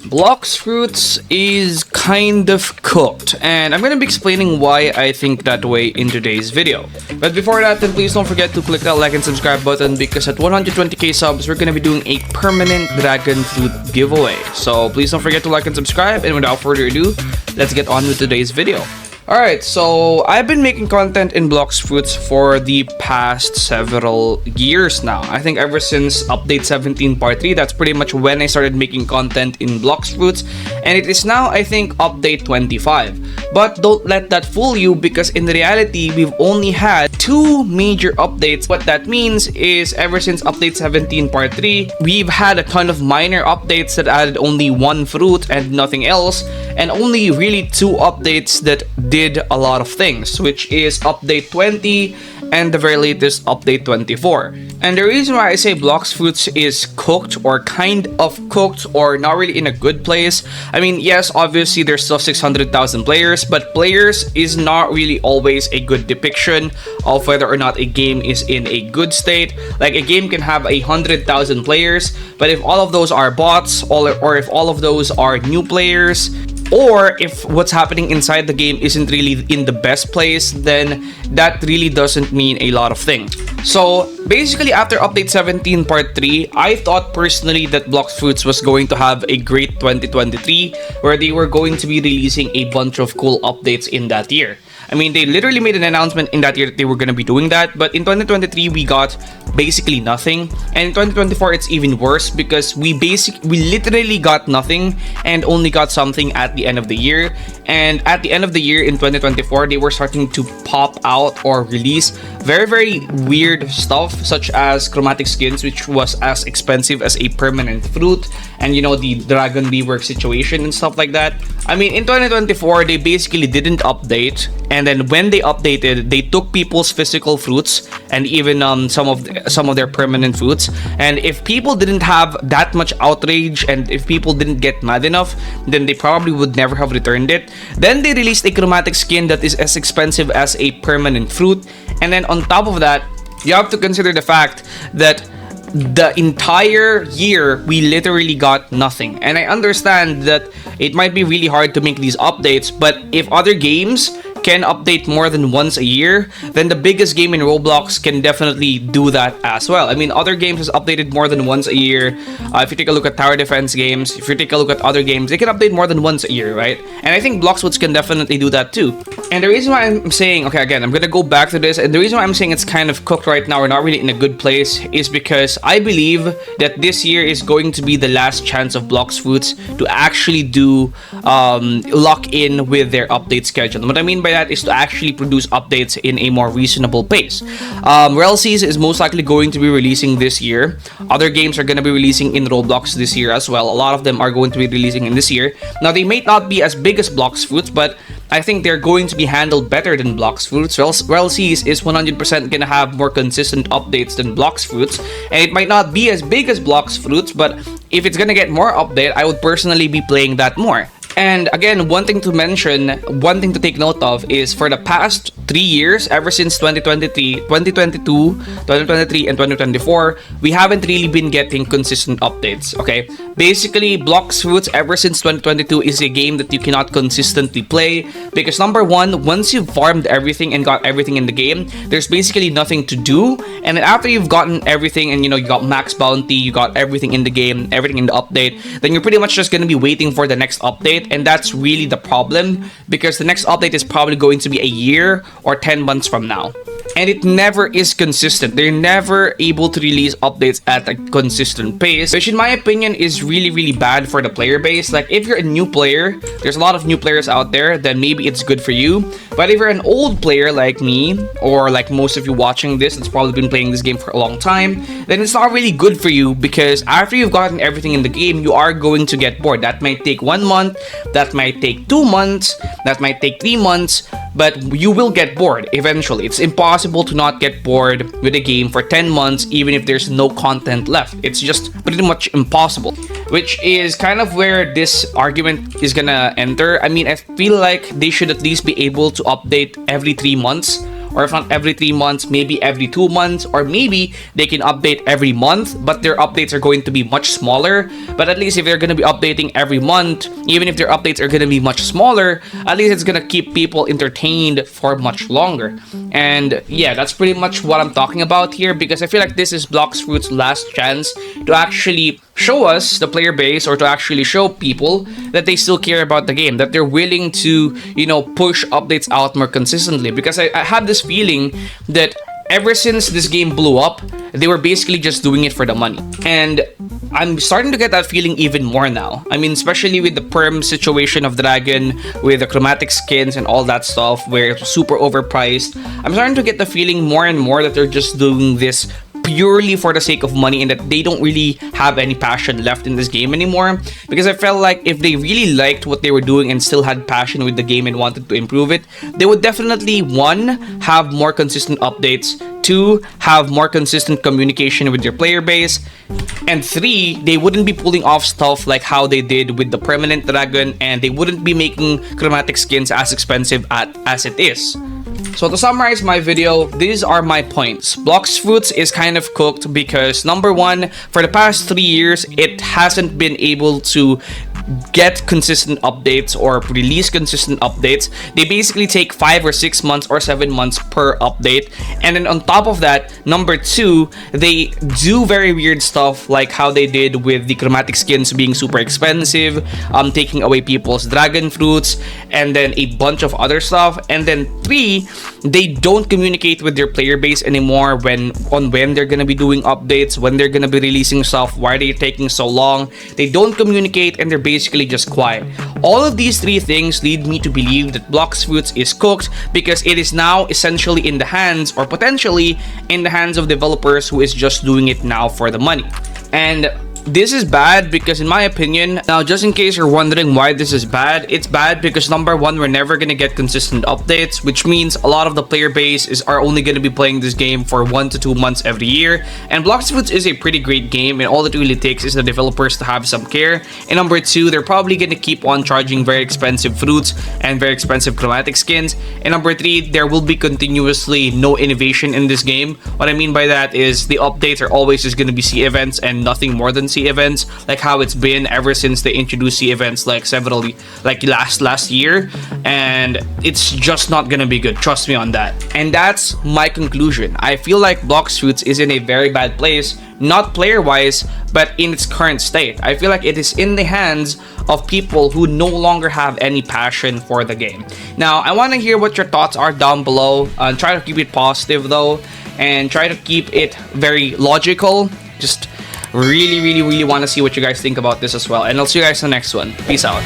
Bloxfruits is kind of cooked, and I'm gonna be explaining why I think that way in today's video. But before that, then please don't forget to click that like and subscribe button, because at 120k subs, we're gonna be doing a permanent dragon fruit giveaway. So please don't forget to like and subscribe, and without further ado, let's get on with today's video. Alright, so I've been making content in Bloxfruits for the past several years now. I think ever since update 17 part 3, that's pretty much when I started making content in Bloxfruits. And it is now, I think, update 25. But don't let that fool you, because in reality, we've only had 2 major updates. What that means is ever since update 17 part 3, we've had a ton of minor updates that added only 1 fruit and nothing else. And only really 2 updates that did a lot of things, which is update 20 and the very latest update 24. And the reason why I say Bloxfruits is cooked, or kind of cooked, or not really in a good place, I mean, yes, obviously there's still 600,000 players, but players is not really always a good depiction of whether or not a game is in a good state. Like, a game can have 100,000 players, but if all of those are bots, or if all of those are new players, or if what's happening inside the game isn't really in the best place, then that really doesn't mean a lot of things. So basically, after update 17 part 3, I thought personally that Bloxfruits was going to have a great 2023, where they were going to be releasing a bunch of cool updates in that year. I mean, they literally made an announcement in that year that they were going to be doing that, but in 2023 we got basically nothing, and in 2024 it's even worse, because we literally got nothing and only got something at the end of the year. And at the end of the year in 2024, they were starting to pop out or release very weird stuff, such as chromatic skins, which was as expensive as a permanent fruit, and you know, the dragon rework situation and stuff like that. I mean, in 2024 they basically didn't update, and then when they updated, they took people's physical fruits and even some of their permanent fruits. And if people didn't have that much outrage, and if people didn't get mad enough, then they probably would never have returned it. Then they released a chromatic skin that is as expensive as a permanent fruit, and then on top of that, you have to consider the fact that the entire year we literally got nothing. And I understand that it might be really hard to make these updates, but if other games can update more than once a year, then the biggest game in Roblox can definitely do that as well. I mean, other games has updated more than once a year. If you take a look at tower defense games, if you take a look at other games, they can update more than once a year, right? And I think Bloxfruits can definitely do that too. And the reason why I'm saying, okay, again, I'm gonna go back to this, and the reason why I'm saying it's kind of cooked right now, we're not really in a good place, is because I believe that this year is going to be the last chance of Bloxfruits to actually do lock in with their update schedule. And what I mean by that is to actually produce updates in a more reasonable pace. RLCs is most likely going to be releasing this year. Other games are going to be releasing in Roblox this year as well. A lot of them are going to be releasing in this year. Now, they may not be as big as Bloxfruits, but I think they're going to be handled better than Bloxfruits. RLCs is 100% going to have more consistent updates than Bloxfruits, and it might not be as big as Bloxfruits, but if it's going to get more update, I would personally be playing that more. And again, one thing to mention, one thing to take note of is for the past 3 years, ever since 2022, 2023, and 2024, we haven't really been getting consistent updates, okay? Basically, Bloxfruits ever since 2022 is a game that you cannot consistently play, because number one, once you've farmed everything and got everything in the game, there's basically nothing to do. And then after you've gotten everything, and you know, you got max bounty, you got everything in the game, everything in the update, then you're pretty much just gonna be waiting for the next update. And that's really the problem, because the next update is probably going to be a year or 10 months from now. And it never is consistent. They're never able to release updates at a consistent pace, which in my opinion is really bad for the player base. Like, if you're a new player, there's a lot of new players out there, then maybe it's good for you. But if you're an old player like me, or like most of you watching this that's probably been playing this game for a long time, then it's not really good for you, because after you've gotten everything in the game, you are going to get bored. That might take 1 month, that might take 2 months, that might take 3 months, but you will get bored eventually. It's impossible to not get bored with a game for 10 months, even if there's no content left. It's just pretty much impossible, which is kind of where this argument is gonna enter. I mean, I feel like they should at least be able to update every 3 months, or if not every 3 months, maybe every 2 months, or maybe they can update every month, but their updates are going to be much smaller. But at least if they're going to be updating every month, even if their updates are going to be much smaller, at least it's going to keep people entertained for much longer. And yeah, that's pretty much what I'm talking about here, because I feel like this is bloxfruits' last chance to actually show us, the player base, or to actually show people that they still care about the game, that they're willing to, you know, push updates out more consistently. Because I have this feeling that ever since this game blew up, they were basically just doing it for the money. And I'm starting to get that feeling even more now. I mean, especially with the perm situation of Dragon, with the chromatic skins and all that stuff, where it's super overpriced. I'm starting to get the feeling more and more that they're just doing this purely for the sake of money, and that they don't really have any passion left in this game anymore. Because I felt like if they really liked what they were doing and still had passion with the game and wanted to improve it, they would definitely, 1, have more consistent updates, 2, have more consistent communication with their player base, and 3, they wouldn't be pulling off stuff like how they did with the permanent dragon, and they wouldn't be making chromatic skins as expensive as it is. So to summarize my video, these are my points. Bloxfruits is kind of cooked because, number 1, for the past 3 years, it hasn't been able to get consistent updates or release consistent updates. They basically take 5 or 6 months or 7 months per update. And then on top of that, number 2, they do very weird stuff like how they did with the chromatic skins being super expensive, taking away people's dragon fruits, and then a bunch of other stuff. And then 3, they don't communicate with their player base anymore when they're gonna be doing updates, when they're gonna be releasing stuff, why they're taking so long. They don't communicate, and they're basically just quiet. All of these 3 things lead me to believe that bloxfruits is cooked, because it is now essentially in the hands, or potentially in the hands, of developers who is just doing it now for the money. And this is bad because, in my opinion, now just in case you're wondering why this is bad, it's bad because, number 1, we're never gonna get consistent updates, which means a lot of the player base are only gonna be playing this game for 1 to 2 months every year. And bloxfruits is a pretty great game, and all it really takes is the developers to have some care. And number 2, they're probably gonna keep on charging very expensive fruits and very expensive chromatic skins. And number 3, there will be continuously no innovation in this game. What I mean by that is the updates are always just gonna be sea events and nothing more than sea events, like how it's been ever since they introduced sea events like last year. And it's just not gonna be good, trust me on that. And that's my conclusion. I feel like bloxfruits is in a very bad place, not player wise, but in its current state. I feel like it is in the hands of people who no longer have any passion for the game. Now, I want to hear what your thoughts are down below. Try to keep it positive though, and try to keep it very logical. Just really want to see what you guys think about this as well. And I'll see you guys in the next one. Peace out.